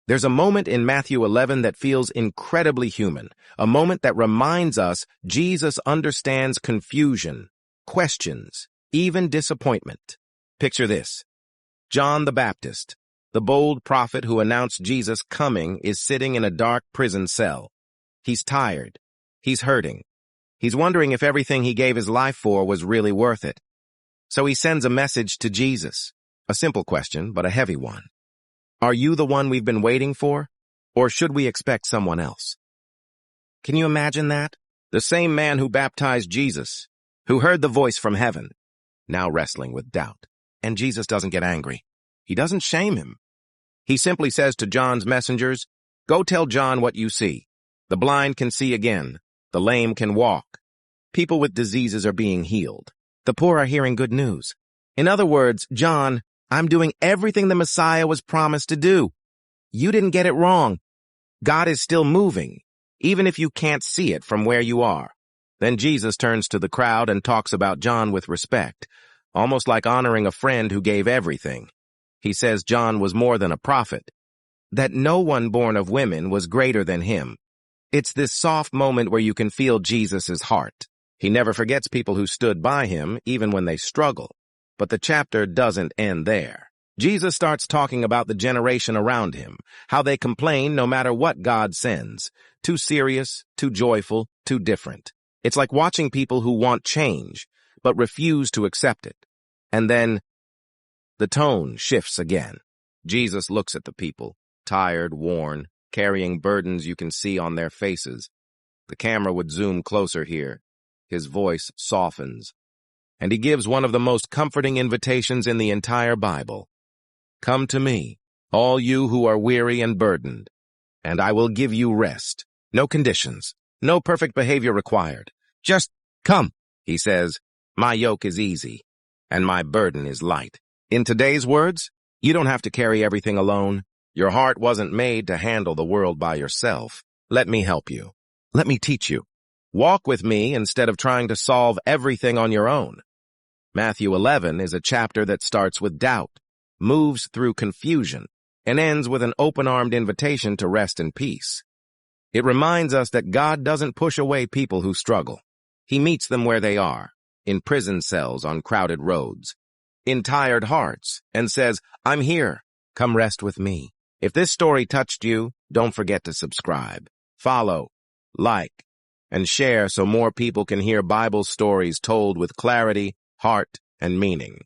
There's a moment in Matthew 11 that feels incredibly human, a moment that reminds us Jesus understands confusion, questions, even disappointment. Picture this. John the Baptist, the bold prophet who announced Jesus' coming, is sitting in a dark prison cell. He's tired. He's hurting. He's wondering if everything he gave his life for was really worth it. So he sends a message to Jesus. A simple question, but a heavy one. Are you the one we've been waiting for? Or should we expect someone else? Can you imagine that? The same man who baptized Jesus, who heard the voice from heaven, now wrestling with doubt. And Jesus doesn't get angry. He doesn't shame him. He simply says to John's messengers, "Go tell John what you see. The blind can see again. The lame can walk. People with diseases are being healed. The poor are hearing good news." In other words, John, I'm doing everything the Messiah was promised to do. You didn't get it wrong. God is still moving, even if you can't see it from where you are. Then Jesus turns to the crowd and talks about John with respect, almost like honoring a friend who gave everything. He says John was more than a prophet, that no one born of women was greater than him. It's this soft moment where you can feel Jesus' heart. He never forgets people who stood by him, even when they struggle. But the chapter doesn't end there. Jesus starts talking about the generation around him, how they complain no matter what God sends. Too serious, too joyful, too different. It's like watching people who want change, but refuse to accept it. And then the tone shifts again. Jesus looks at the people, tired, worn, carrying burdens you can see on their faces. The camera would zoom closer here. His voice softens. And he gives one of the most comforting invitations in the entire Bible. Come to me, all you who are weary and burdened, and I will give you rest. No conditions, no perfect behavior required. Just come, he says. My yoke is easy, and my burden is light. In today's words, you don't have to carry everything alone. Your heart wasn't made to handle the world by yourself. Let me help you. Let me teach you. Walk with me instead of trying to solve everything on your own. Matthew 11 is a chapter that starts with doubt, moves through confusion, and ends with an open-armed invitation to rest in peace. It reminds us that God doesn't push away people who struggle. He meets them where they are, in prison cells on crowded roads, in tired hearts, and says, I'm here. Come rest with me. If this story touched you, don't forget to subscribe, follow, like, and share so more people can hear Bible stories told with clarity, heart, and meaning.